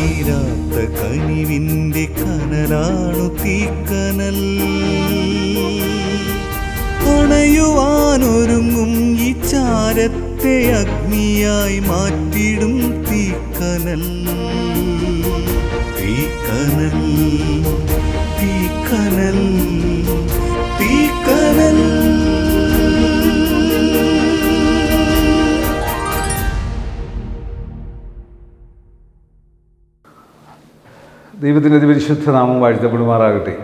തീരാത്ത കനിവിൻ്റെ കനലാണു തീക്കനൽ. അണയുവാനൊരുങ്ങും ഈ ചാരത്തെ അഗ്നിയായി മാറ്റിടും തീക്കനൽ. തീക്കനൽ, തീക്കനൽ, തീക്കനൽ. ദൈവത്തിൻ്റെ അതിപരിശുദ്ധ നാമം വാഴ്ത്തപ്പെടുമാറാകട്ടെ.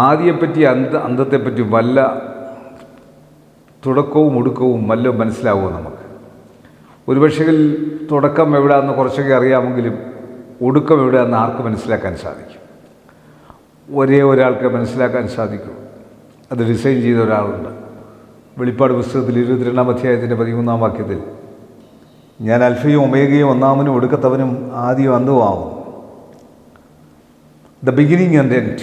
ആദിയെപ്പറ്റി അന്തത്തെപ്പറ്റി വല്ല തുടക്കവും ഒടുക്കവും വല്ല മനസ്സിലാവുമോ നമുക്ക്? ഒരുപക്ഷെ തുടക്കം എവിടെയാണെന്ന് കുറച്ചൊക്കെ അറിയാമെങ്കിലും ഒടുക്കം എവിടെയാണെന്ന് ആർക്ക് മനസ്സിലാക്കാൻ സാധിക്കും? ഒരേ ഒരാൾക്ക് മനസ്സിലാക്കാൻ സാധിക്കും. അത് ഡിസൈൻ ചെയ്ത ഒരാളുണ്ട്. വെളിപ്പാട് പുസ്തകത്തിൽ 22-ാം അധ്യായത്തിൻ്റെ 13-ാം വാക്യത്തിൽ, ഞാൻ അൽഫയും ഒമേഗയും ഒന്നാമനും ഒടുക്കത്തവനും ആദ്യവും അന്തവുമാവും, the beginning and end.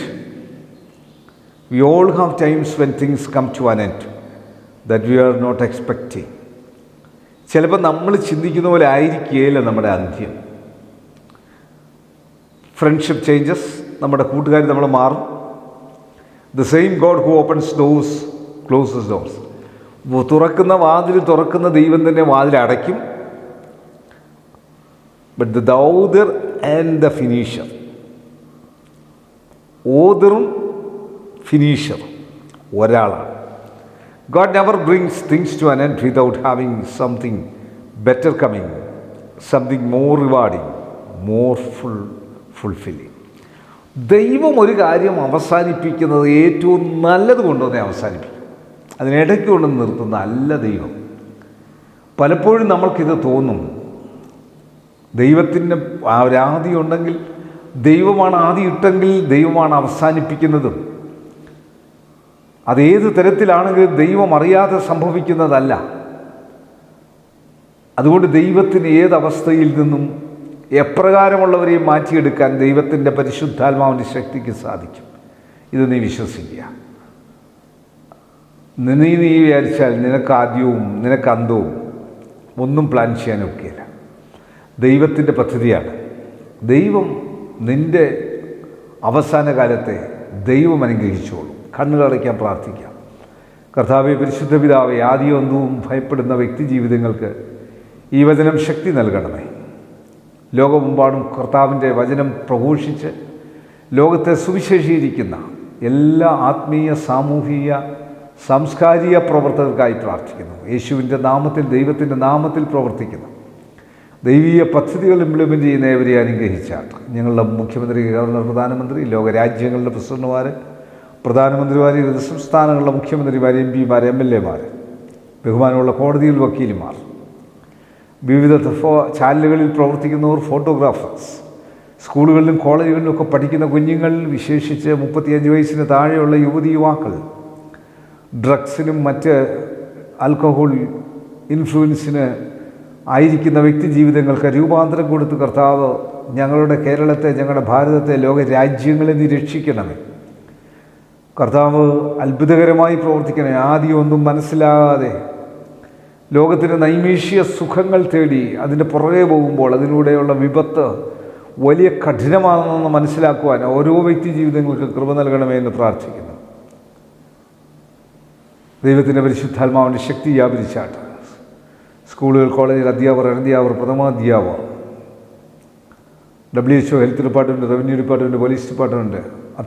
We all have times when things come to an end that we are not expecting. ചിലപ്പോൾ നമ്മൾ ചിന്തിക്കുന്ന പോലെ ആയിരിക്കുകയില്ല നമ്മുടെ അന്ത്യം. ഫ്രണ്ട്ഷിപ്പ് ചേഞ്ചസ്, നമ്മുടെ കൂട്ടുകാർ നമ്മൾ മാറും. The same God who opens doors closes doors. തുറക്കുന്ന വാതിൽ തുറക്കുന്ന ദൈവം തന്നെ വാതിൽ അടയ്ക്കും. But the author and the finisher, ഓദറും ഫിനിഷറും ഒരാളാണ്. God never brings things to an end without having something better coming, something more rewarding, more fulfilling. ദൈവം ഒരു കാര്യം അവസാനിപ്പിക്കുന്നത് ഏറ്റവും നല്ലത് കൊണ്ടുവന്നേ അവസാനിപ്പിക്കും. അതിനിടയ്ക്ക് കൊണ്ട് നിർത്തുന്ന അല്ല ദൈവം. പലപ്പോഴും നമ്മൾക്കിത് തോന്നും, ദൈവത്തിൻ്റെ ഒരാദി ഉണ്ടെങ്കിൽ, ദൈവമാണ് ആദ്യം ഇട്ടെങ്കിൽ ദൈവമാണ് അവസാനിപ്പിക്കുന്നതും. അതേത് തരത്തിലാണെങ്കിലും ദൈവം അറിയാതെ സംഭവിക്കുന്നതല്ല. അതുകൊണ്ട് ദൈവത്തിന് ഏതവസ്ഥയിൽ നിന്നും എപ്രകാരമുള്ളവരെയും മാറ്റിയെടുക്കാൻ ദൈവത്തിൻ്റെ പരിശുദ്ധാത്മാവിൻ്റെ ശക്തിക്ക് സാധിക്കും. ഇത് നീ വിശ്വസിക്കുക. നീ വിചാരിച്ചാൽ നിനക്ക് ആദ്യവും നിനക്ക് അന്തവും ഒന്നും പ്ലാൻ ചെയ്യാനൊക്കെയില്ല. ദൈവത്തിൻ്റെ പദ്ധതിയാണ്. ദൈവം നിൻ്റെ അവസാന കാലത്തെ ദൈവം അനുഗ്രഹിച്ചോളും. കണ്ണുകളടയ്ക്കാൻ പ്രാർത്ഥിക്കാം. കർത്താവേ, പരിശുദ്ധ പിതാവേ, ആദിയൊന്നും ഭയപ്പെടുന്ന വ്യക്തി ജീവിതങ്ങൾക്ക് ഈ വചനം ശക്തി നൽകണമേ. ലോകമെമ്പാടും കർത്താവിൻ്റെ വചനം പ്രഘോഷിച്ച് ലോകത്തെ സുവിശേഷീകരിക്കുന്ന എല്ലാ ആത്മീയ, സാമൂഹിക, സാംസ്കാരിക പ്രവർത്തകർക്കായി പ്രാർത്ഥിക്കുന്നു. യേശുവിൻ്റെ നാമത്തിൽ, ദൈവത്തിൻ്റെ നാമത്തിൽ പ്രവർത്തിക്കുന്നു ദൈവീയ പദ്ധതികൾ ഇംപ്ലിമെൻ്റ് ചെയ്യുന്ന ഏവരെ അനുഗ്രഹിച്ചാട്ട് ഞങ്ങളുടെ മുഖ്യമന്ത്രി, ഗവർണർ, പ്രധാനമന്ത്രി, ലോകരാജ്യങ്ങളുടെ പ്രസിഡന്റുമാർ, പ്രധാനമന്ത്രിമാർ, വിവിധ സംസ്ഥാനങ്ങളുടെ മുഖ്യമന്ത്രിമാർ, MP-മാർ, MLA-മാർ, ബഹുമാനമുള്ള കോടതിയിൽ വക്കീലുമാർ, വിവിധ ചാനലുകളിൽ പ്രവർത്തിക്കുന്നവർ, ഫോട്ടോഗ്രാഫേഴ്സ്, സ്കൂളുകളിലും കോളേജുകളിലും ഒക്കെ പഠിക്കുന്ന കുഞ്ഞുങ്ങൾ, വിശേഷിച്ച് 35 വയസ്സിന് താഴെയുള്ള യുവതി യുവാക്കൾ, ഡ്രഗ്സിനും മറ്റ് ആൽക്കഹോൾ ഇൻഫ്ലുവൻസിന് ആയിരിക്കുന്ന വ്യക്തി ജീവിതങ്ങൾക്ക് രൂപാന്തരം കൊടുത്ത് കർത്താവ് ഞങ്ങളുടെ കേരളത്തെ, ഞങ്ങളുടെ ഭാരതത്തെ, ലോകരാജ്യങ്ങളെ നീ രക്ഷിക്കണമേ. കർത്താവ് അത്ഭുതകരമായി പ്രവർത്തിക്കണേ. ആദ്യമൊന്നും മനസ്സിലാകാതെ ലോകത്തിന് നൈമിഷിക സുഖങ്ങൾ തേടി അതിൻ്റെ പുറകെ പോകുമ്പോൾ അതിലൂടെയുള്ള വിപത്ത് വലിയ കഠിനമാണെന്ന് മനസ്സിലാക്കുവാൻ ഓരോ വ്യക്തി ജീവിതങ്ങൾക്ക് കൃപ നൽകണമേ എന്ന് പ്രാർത്ഥിക്കുന്നു. ദൈവത്തിൻ്റെ പരിശുദ്ധാത്മാവിൻ്റെ ശക്തി വ്യാപരിച്ചാട്ട് സ്കൂളുകൾ, കോളേജിൽ അധ്യാപകർ, അനധ്യാപകർ, പ്രഥമാധ്യാപകർ, WHO, health department, revenue department, police department,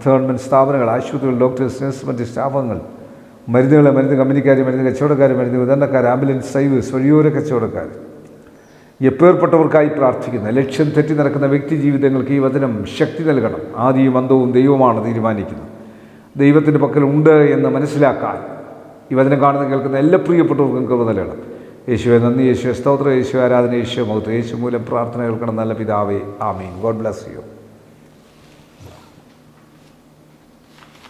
government സ്ഥാപനങ്ങൾ, ആശുപത്രികൾ, ഡോക്ടേഴ്സ്, നഴ്സ്, മറ്റ് സ്റ്റാഫുകൾ, മരുന്ന് കമ്പനിക്കാർ, മരുന്ന് കച്ചവടക്കാർ, മരുന്ന് വിതരണക്കാർ, ആംബുലൻസ് സർവീസ്, വഴിയോര കച്ചവടക്കാർ, എപ്പേർപ്പെട്ടവർക്കായി പ്രാർത്ഥിക്കുന്ന, ലക്ഷ്യം തെറ്റി നടക്കുന്ന വ്യക്തി ജീവിതങ്ങൾക്ക് ഈ വചനം ശക്തി നൽകണം. ആദിയും അന്തവും ദൈവമാണ് തീരുമാനിക്കുന്നത്. ദൈവത്തിൻ്റെ പക്കലുണ്ട് എന്ന് മനസ്സിലാക്കാൻ ഈ വചനം കാണുന്ന കേൾക്കുന്ന എല്ലാ പ്രിയപ്പെട്ടവർക്കും കൃപ നൽകണം. യേശുവെ നന്ദി, യേശുവെ സ്തോത്രം, യേശു ആരാധന, യേശു മഹത്വം, യേശു മൂലം പ്രാർത്ഥന കേൾക്കണം നല്ല പിതാവേ, ആമീൻ. God bless you.